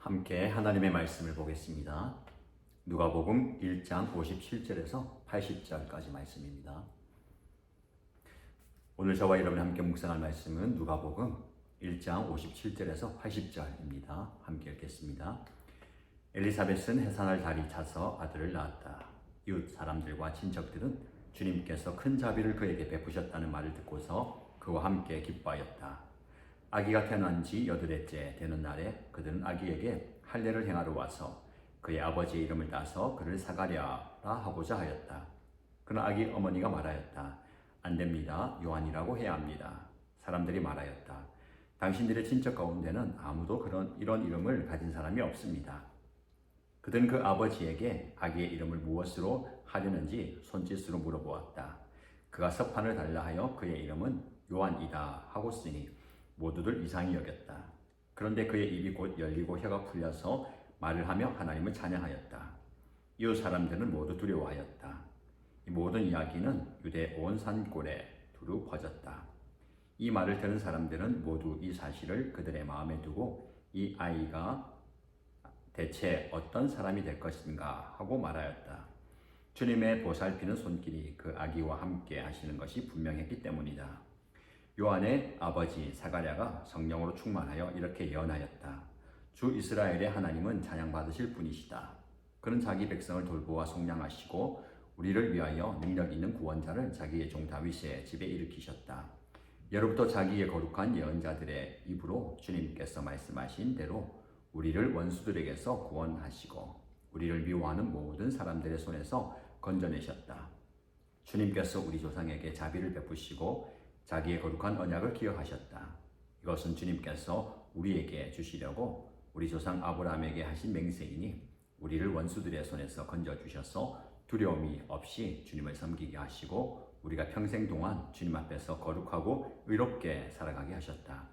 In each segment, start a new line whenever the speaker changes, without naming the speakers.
함께 하나님의 말씀을 보겠습니다. 누가복음 1장 57절에서 80절까지 말씀입니다. 오늘 저와 여러분이 함께 묵상할 말씀은 누가복음 1장 57절에서 80절입니다. 함께 읽겠습니다. 엘리사벳은 해산할 달이 차서 아들을 낳았다. 이웃 사람들과 친척들은 주님께서 큰 자비를 그에게 베푸셨다는 말을 듣고서 그와 함께 기뻐하였다. 아기가 태어난 지 8회째 되는 날에 그들은 아기에게 할례를 행하러 와서 그의 아버지의 이름을 따서 그를 사가랴라 하고자 하였다. 그러나 아기 어머니가 말하였다. 안 됩니다. 요한이라고 해야 합니다. 사람들이 말하였다. 당신들의 친척 가운데는 아무도 이런 이름을 가진 사람이 없습니다. 그들은 그 아버지에게 아기의 이름을 무엇으로 하려는지 손짓으로 물어보았다. 그가 석판을 달라 하여 그의 이름은 요한이다 하고 쓰니 모두들 이상히 여겼다. 그런데 그의 입이 곧 열리고 혀가 풀려서 말을 하며 하나님을 찬양하였다. 이웃 사람들은 모두 두려워하였다. 이 모든 이야기는 유대 온 산골에 두루 퍼졌다. 이 말을 들은 사람들은 모두 이 사실을 그들의 마음에 두고 이 아이가 대체 어떤 사람이 될 것인가 하고 말하였다. 주님의 보살피는 손길이 그 아기와 함께 하시는 것이 분명했기 때문이다. 요한의 아버지 사가랴가 성령으로 충만하여 이렇게 예언하였다. 주 이스라엘의 하나님은 찬양받으실 분이시다. 그는 자기 백성을 돌보아 속량하시고 우리를 위하여 능력 있는 구원자를 자기의 종 다윗의 집에 일으키셨다. 예로부터 자기의 거룩한 예언자들의 입으로 주님께서 말씀하신 대로 우리를 원수들에게서 구원하시고 우리를 미워하는 모든 사람들의 손에서 건져내셨다. 주님께서 우리 조상에게 자비를 베푸시고 자기의 거룩한 언약을 기억하셨다. 이것은 주님께서 우리에게 주시려고 우리 조상 아브라함에게 하신 맹세이니 우리를 원수들의 손에서 건져주셔서 두려움이 없이 주님을 섬기게 하시고 우리가 평생 동안 주님 앞에서 거룩하고 의롭게 살아가게 하셨다.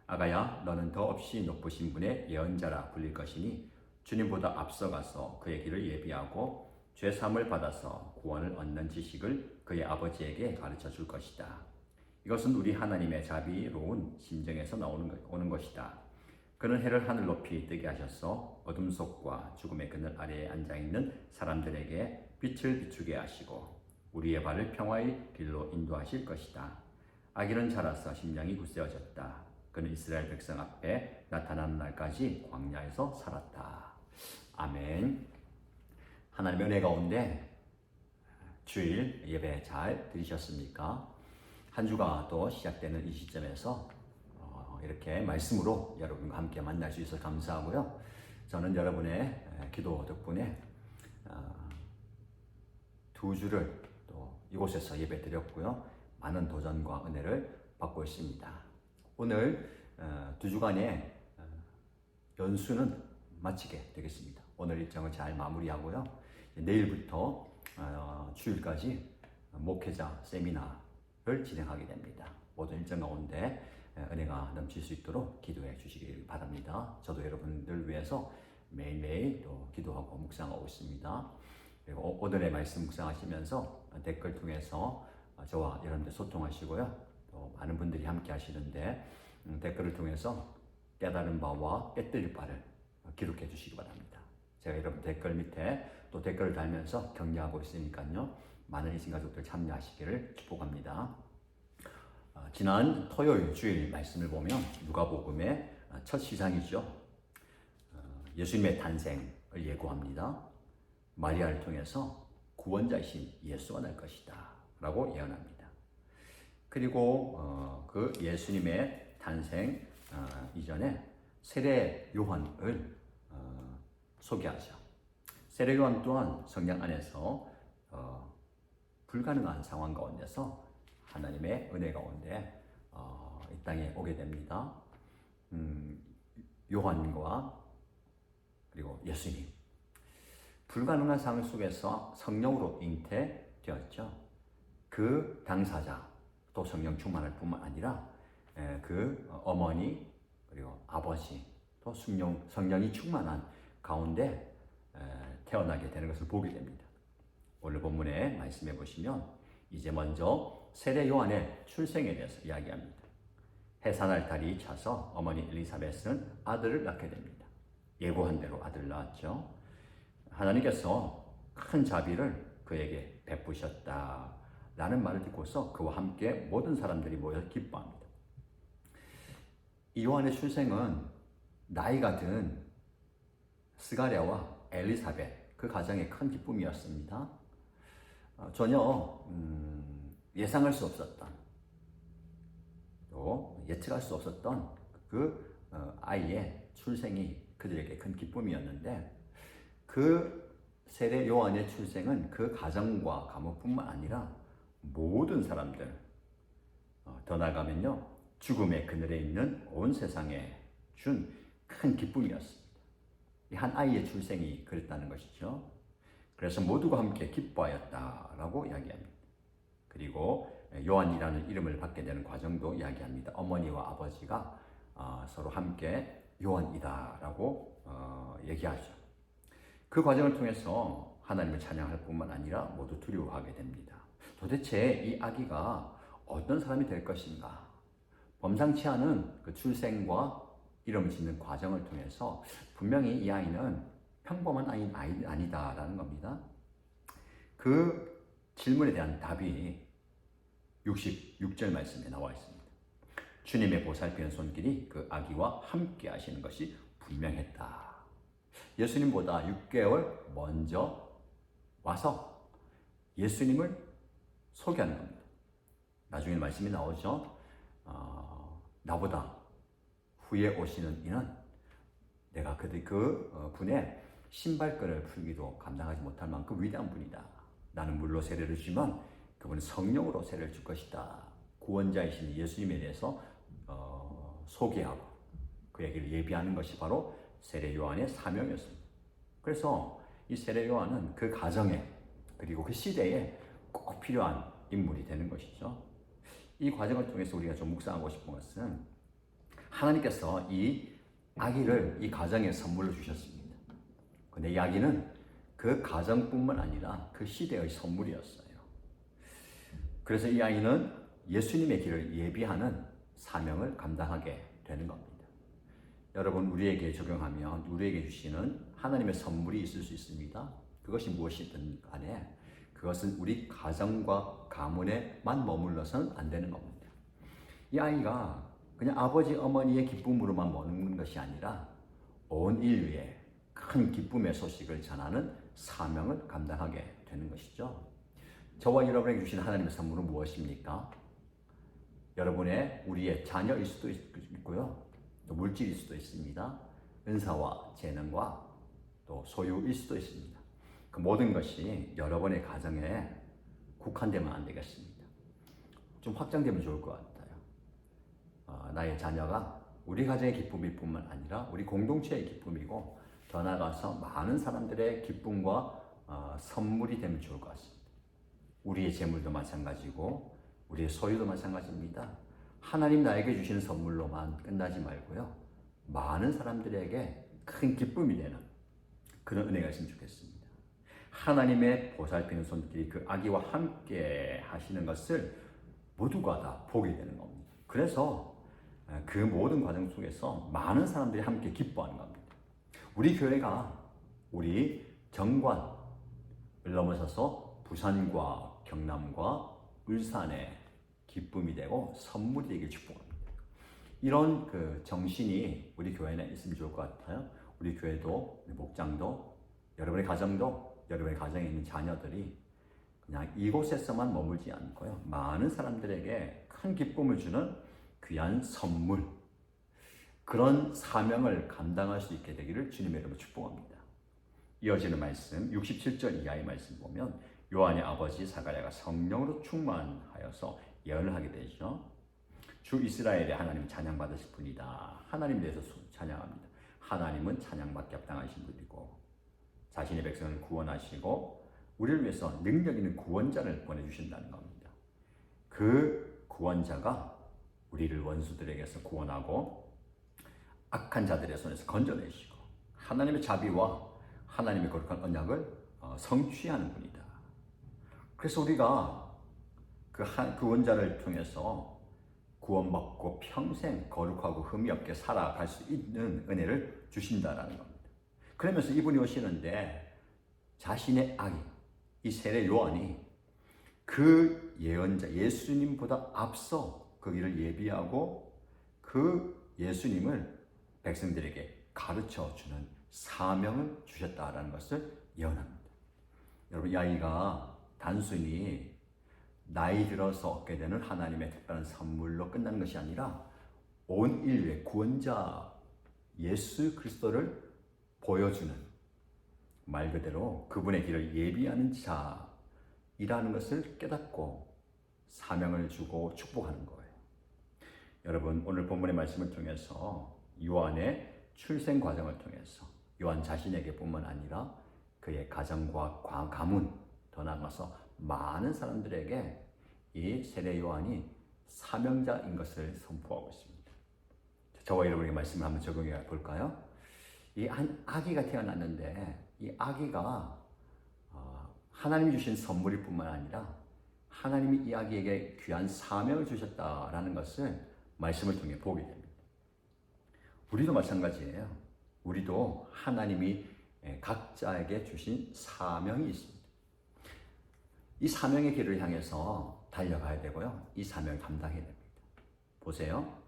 아가야, 너는 더 없이 높으신 분의 예언자라 불릴 것이니 주님보다 앞서가서 그의 길을 예비하고 죄 사함을 받아서 구원을 얻는 지식을 그의 아버지에게 가르쳐 줄 것이다. 이것은 우리 하나님의 자비로운 심정에서 오는 것이다. 그는 해를 하늘 높이 뜨게 하셔서 어둠 속과 죽음의 그늘 아래에 앉아있는 사람들에게 빛을 비추게 하시고 우리의 발을 평화의 길로 인도하실 것이다. 아기는 자라서 심령이 굳세어졌다. 그는 이스라엘 백성 앞에 나타나는 날까지 광야에서 살았다. 아멘. 하나님의 은혜 가운데 주일 예배 잘 드리셨습니까? 한 주가 또 시작되는 이 시점에서 이렇게 말씀으로 여러분과 함께 만날 수 있어서 감사하고요. 저는 여러분의 기도 덕분에 2주를 또 이곳에서 예배 드렸고요. 많은 도전과 은혜를 받고 있습니다. 오늘 2주간의 연수는 마치게 되겠습니다. 오늘 일정을 잘 마무리하고요. 내일부터 주일까지 목회자 세미나를 진행하게 됩니다. 모든 일정 가운데 은혜가 넘칠 수 있도록 기도해 주시길 바랍니다. 저도 여러분들 위해서 매일매일 또 기도하고 묵상하고 있습니다. 그리고 오늘의 말씀 묵상하시면서 댓글 통해서 저와 여러분들 소통하시고요. 또 많은 분들이 함께 하시는데 댓글을 통해서 깨달은 바와 깨뜨릴 바를 기록해 주시기 바랍니다. 제가 여러분 댓글 밑에 또 댓글을 달면서 격려하고 있으니까요. 많은 이신가족들 참여하시기를 축복합니다. 지난 토요일 주일 말씀을 보면 누가복음의 첫 시장이죠. 예수님의 탄생을 예고합니다. 마리아를 통해서 구원자이신 예수가 날 것이다 라고 예언합니다. 그리고 그 예수님의 탄생 이전에 세례 요한을 소개하죠. 세례 요한 또한 성령 안에서 불가능한 상황 가운데서 하나님의 은혜 가운데 이 땅에 오게 됩니다. 요한과 그리고 예수님 불가능한 상황 속에서 성령으로 잉태되었죠. 그 당사자 또 성령 충만할 뿐만 아니라 그 어머니 그리고 아버지 또 성령이 충만한 가운데 태어나게 되는 것을 보게 됩니다. 오늘 본문에 말씀해 보시면 이제 먼저 세례 요한의 출생에 대해서 이야기합니다. 해산할 달이 차서 어머니 엘리사벳은 아들을 낳게 됩니다. 예고한 대로 아들을 낳았죠. 하나님께서 큰 자비를 그에게 베푸셨다라는 말을 듣고서 그와 함께 모든 사람들이 모여 기뻐합니다. 이 요한의 출생은 나이가 든 스가랴와 엘리사벳 그 가정의 큰 기쁨이었습니다. 전혀 예상할 수 없었던 또 예측할 수 없었던 그 아이의 출생이 그들에게 큰 기쁨이었는데 그 세례 요한의 출생은 그 가정과 가문뿐만 아니라 모든 사람들 더 나아가면요 죽음의 그늘에 있는 온 세상에 준 큰 기쁨이었습니다. 이 한 아이의 출생이 그랬다는 것이죠. 그래서 모두가 함께 기뻐하였다라고 이야기합니다. 그리고 요한이라는 이름을 받게 되는 과정도 이야기합니다. 어머니와 아버지가 서로 함께 요한이다라고 얘기하죠. 그 과정을 통해서 하나님을 찬양할 뿐만 아니라 모두 두려워하게 됩니다. 도대체 이 아기가 어떤 사람이 될 것인가? 범상치 않은 그 출생과 이름을 짓는 과정을 통해서 분명히 이 아이는 평범한 아이는 아니다라는 겁니다. 그 질문에 대한 답이 66절 말씀에 나와 있습니다. 주님의 보살피는 손길이 그 아기와 함께 하시는 것이 분명했다. 예수님보다 6개월 먼저 와서 예수님을 소개하는 겁니다. 나중에 말씀이 나오죠. 나보다 후에 오시는 이는 내가 그 분의 신발끈을 풀기도 감당하지 못할 만큼 위대한 분이다. 나는 물로 세례를 주지만 그분은 성령으로 세례를 줄 것이다. 구원자이신 예수님에 대해서 소개하고 그에게를 예비하는 것이 바로 세례 요한의 사명이었습니다. 그래서 이 세례 요한은 그 가정에 그리고 그 시대에 꼭 필요한 인물이 되는 것이죠. 이 과정을 통해서 우리가 좀 묵상하고 싶은 것은 하나님께서 이 아기를 이 가정에 선물로 주셨습니다. 근데 이 아기는 그 가정뿐만 아니라 그 시대의 선물이었어요. 그래서 이 아이는 예수님의 길을 예비하는 사명을 감당하게 되는 겁니다. 여러분, 우리에게 적용하면 우리에게 주시는 하나님의 선물이 있을 수 있습니다. 그것이 무엇이든 간에 그것은 우리 가정과 가문에만 머물러서는 안 되는 겁니다. 이 아이가 그냥 아버지 어머니의 기쁨으로만 머무는 것이 아니라 온 인류에 큰 기쁨의 소식을 전하는 사명을 감당하게 되는 것이죠. 저와 여러분에게 주신 하나님의 선물은 무엇입니까? 우리의 자녀일 수도 있고요. 또 물질일 수도 있습니다. 은사와 재능과 또 소유일 수도 있습니다. 그 모든 것이 여러분의 가정에 국한되면 안 되겠습니다. 좀 확장되면 좋을 것 같아요. 나의 자녀가 우리 가정의 기쁨일 뿐만 아니라 우리 공동체의 기쁨이고 더 나아가서 많은 사람들의 기쁨과 선물이 되면 좋을 것 같습니다. 우리의 재물도 마찬가지고 우리의 소유도 마찬가지입니다. 하나님 나에게 주시는 선물로만 끝나지 말고요. 많은 사람들에게 큰 기쁨이 되는 그런 은혜가 있으면 좋겠습니다. 하나님의 보살피는 손길이 그 아기와 함께 하시는 것을 모두가 다 보게 되는 겁니다. 그래서 그 모든 과정 속에서 많은 사람들이 함께 기뻐하는 겁니다. 우리 교회가 우리 정관을 넘어서서 부산과 경남과 울산의 기쁨이 되고 선물이 되길 축복합니다. 이런 그 정신이 우리 교회에 있으면 좋을 것 같아요. 우리 교회도, 우리 목장도, 여러분의 가정도, 여러분의 가정에 있는 자녀들이 그냥 이곳에서만 머물지 않고요. 많은 사람들에게 큰 기쁨을 주는 귀한 선물, 그런 사명을 감당할 수 있게 되기를 주님의 이름으로 축복합니다. 이어지는 말씀, 67절 이하의 말씀 보면 요한의 아버지 사가랴가 성령으로 충만하여서 예언을 하게 되죠. 주 이스라엘의 하나님 찬양받으실 분이다. 하나님에 대해서 찬양합니다. 하나님은 찬양받기 합당하신 분이고 자신의 백성을 구원하시고 우리를 위해서 능력 있는 구원자를 보내주신다는 겁니다. 그 구원자가 우리를 원수들에게서 구원하고 악한 자들의 손에서 건져내시고 하나님의 자비와 하나님의 거룩한 언약을 성취하는 분이다. 그래서 우리가 그 구원자를 통해서 구원받고 평생 거룩하고 흠이 없게 살아갈 수 있는 은혜를 주신다라는 겁니다. 그러면서 이분이 오시는데 자신의 아기, 이 세례 요한이 그 예언자 예수님보다 앞서 그 일을 예비하고 그 예수님을 백성들에게 가르쳐 주는 사명을 주셨다라는 것을 예언합니다. 여러분, 이 아이가 단순히 나이 들어서 얻게 되는 하나님의 특별한 선물로 끝나는 것이 아니라 온 인류의 구원자 예수 그리스도를 보여주는, 말 그대로 그분의 길을 예비하는 자이라는 것을 깨닫고 사명을 주고 축복하는 거예요. 여러분, 오늘 본문의 말씀을 통해서 요한의 출생 과정을 통해서 요한 자신에게 뿐만 아니라 그의 가정과 가문, 더 나아가서 많은 사람들에게 이 세례 요한이 사명자인 것을 선포하고 있습니다. 저와 여러분의 말씀을 한번 적용해 볼까요? 이 한 아기가 태어났는데 이 아기가 하나님이 주신 선물일 뿐만 아니라 하나님이 이 아기에게 귀한 사명을 주셨다라는 것을 말씀을 통해 보게 됩니다. 우리도 마찬가지예요. 우리도 하나님이 각자에게 주신 사명이 있습니다. 이 사명의 길을 향해서 달려가야 되고요. 이 사명을 감당해야 됩니다. 보세요.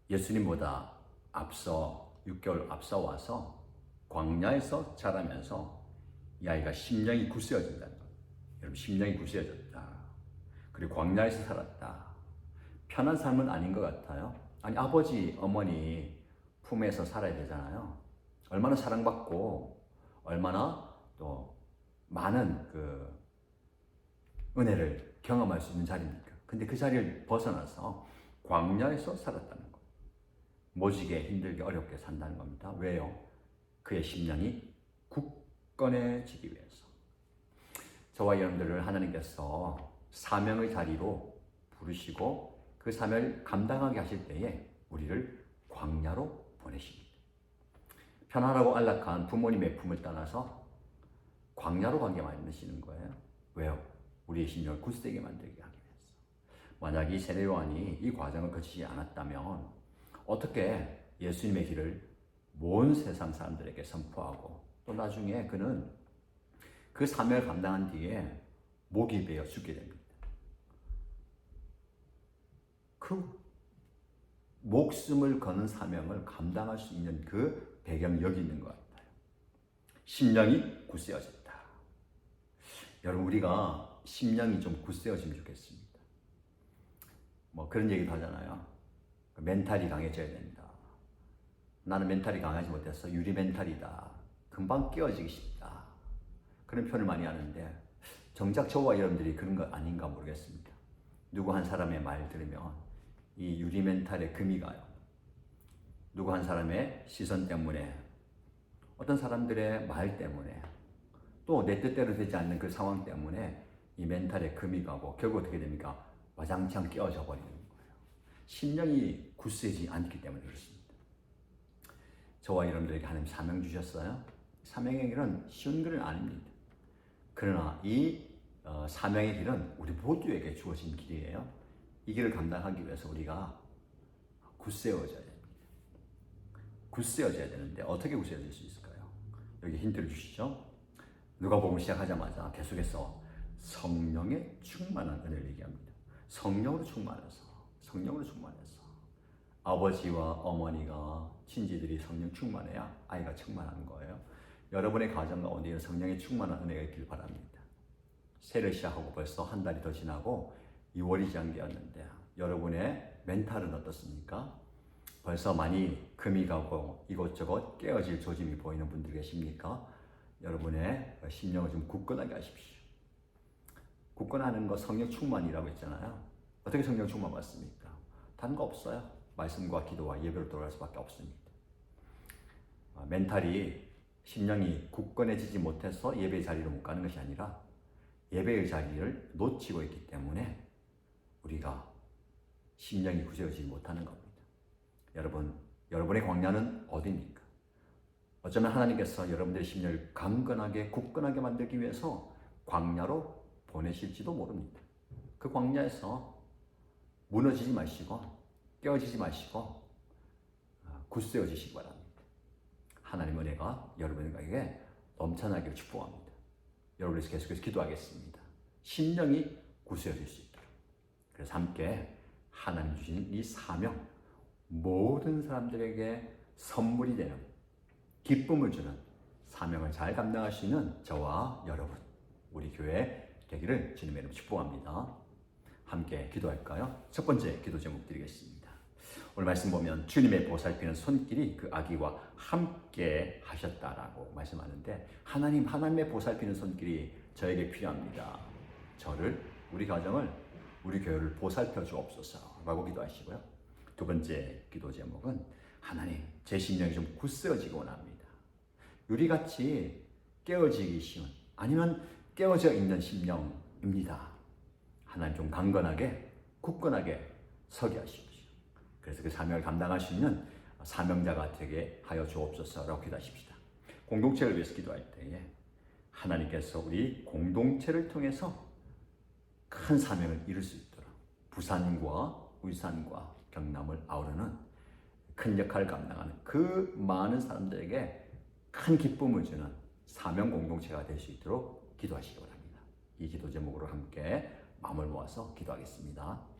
예수님보다 앞서 6개월 앞서 와서 광야에서 자라면서 이 아이가 심령이 굳세어진다는 것. 여러분, 심령이 굳세어졌다. 그리고 광야에서 살았다. 편한 삶은 아닌 것 같아요. 아니, 아버지, 어머니 품에서 살아야 되잖아요. 얼마나 사랑받고 얼마나 또 많은 그 은혜를 경험할 수 있는 자리입니까? 근데 그 자리를 벗어나서 광야에서 살았다는 것. 모지게 힘들게 어렵게 산다는 겁니다. 왜요? 그의 심령이 굳건해지기 위해서. 저와 여러분들을 하나님께서 사명의 자리로 부르시고 그 사명을 감당하게 하실 때에 우리를 광야로 보내십니다. 편안하고 안락한 부모님의 품을 떠나서 광야로 가게 만드시는 거예요. 왜요? 우리의 심령을 굳세게 만들게 하기 위해서. 만약 이 세례 요한이 이 과정을 거치지 않았다면 어떻게 예수님의 길을 온 세상 사람들에게 선포하고 또 나중에 그는 그 사명을 감당한 뒤에 목이 베어 죽게 됩니다. 그 목숨을 거는 사명을 감당할 수 있는 그 배경이 여기 있는 것 같아요. 심령이 굳세어졌다. 여러분, 우리가 심령이 좀 굳세어지면 좋겠습니다. 뭐 그런 얘기도 하잖아요. 멘탈이 강해져야 된다. 나는 멘탈이 강하지 못해서 유리 멘탈이다. 금방 깨어지기 쉽다. 그런 표현을 많이 하는데 정작 저와 여러분들이 그런 거 아닌가 모르겠습니다. 누구 한 사람의 말 들으면 이 유리 멘탈에 금이 가요. 누구 한 사람의 시선 때문에, 어떤 사람들의 말 때문에, 또 내 뜻대로 되지 않는 그 상황 때문에 이 멘탈에 금이 가고 결국 어떻게 됩니까? 와장창 깨어져 버리는 거예요. 심령이 굳세지 않기 때문에 그렇습니다. 저와 여러분들에게 하나님 사명 주셨어요. 사명의 길은 쉬운 길은 아닙니다. 그러나 이 사명의 길은 우리 모두에게 주어진 길이에요. 이 길을 감당하기 위해서 우리가 굳세어져야 됩니다. 굳세어져야 되는데 어떻게 굳세어질 수 있을까요? 여기 힌트를 주시죠. 누가복음 시작하자마자 계속해서 성령의 충만한 은혜를 얘기합니다. 성령으로 충만해서 아버지와 어머니가, 친지들이 성령 충만해야 아이가 충만한 거예요. 여러분의 가정 가운데 성령의 충만한 은혜가 있길 바랍니다. 새를 시작하고 벌써 한 달이 더 지나고 2월이 시작되었는데 여러분의 멘탈은 어떻습니까? 벌써 많이 금이 가고 이곳저곳 깨어질 조짐이 보이는 분들 계십니까? 여러분의 심령을 좀 굳건하게 하십시오. 굳건하는 거 성령 충만이라고 했잖아요. 어떻게 성령 충만 받습니까? 다른 거 없어요. 말씀과 기도와 예배로 돌아갈 수밖에 없습니다. 멘탈이, 심령이 굳건해지지 못해서 예배의 자리로 못 가는 것이 아니라 예배의 자리를 놓치고 있기 때문에 우리가 심령이 굳세어지지 못하는 겁니다. 여러분, 여러분의 광야는 어디입니까? 어쩌면 하나님께서 여러분들의 심령을 강건하게 굳건하게 만들기 위해서 광야로 보내실지도 모릅니다. 그 광야에서 무너지지 마시고 깨어지지 마시고 굳세어지시기 바랍니다. 하나님 은혜가 여러분에게 넘쳐나기를 축복합니다. 여러분께서 계속해서 기도하겠습니다. 심령이 구수해질 수 있도록. 그래서 함께 하나님 주신 이 사명, 모든 사람들에게 선물이 되는, 기쁨을 주는 사명을 잘 감당할 수 있는 저와 여러분, 우리 교회 되기를 주님의 이름으로 축복합니다. 함께 기도할까요? 첫 번째 기도 제목 드리겠습니다. 오늘 말씀 보면 주님의 보살피는 손길이 그 아기와 함께 하셨다라고 말씀하는데, 하나님의 보살피는 손길이 저에게 필요합니다. 저를, 우리 가정을, 우리 교회를 보살펴 주옵소서라고 기도하시고요. 두 번째 기도 제목은 하나님, 제 심령이 좀 굳세어지기 원합니다. 유리같이 깨어지기 쉬운, 아니면 깨어져 있는 심령입니다. 하나님 좀 강건하게, 굳건하게 서게 하시옵소서. 그래서 그 사명을 감당할 수 있는 사명자가 되게 하여 주옵소서라고 기도하십시다. 공동체를 위해서 기도할 때에 하나님께서 우리 공동체를 통해서 큰 사명을 이룰 수 있도록 부산과 울산과 경남을 아우르는 큰 역할을 감당하는 그 많은 사람들에게 큰 기쁨을 주는 사명 공동체가 될 수 있도록 기도하시기 바랍니다. 이 기도 제목으로 함께 마음을 모아서 기도하겠습니다.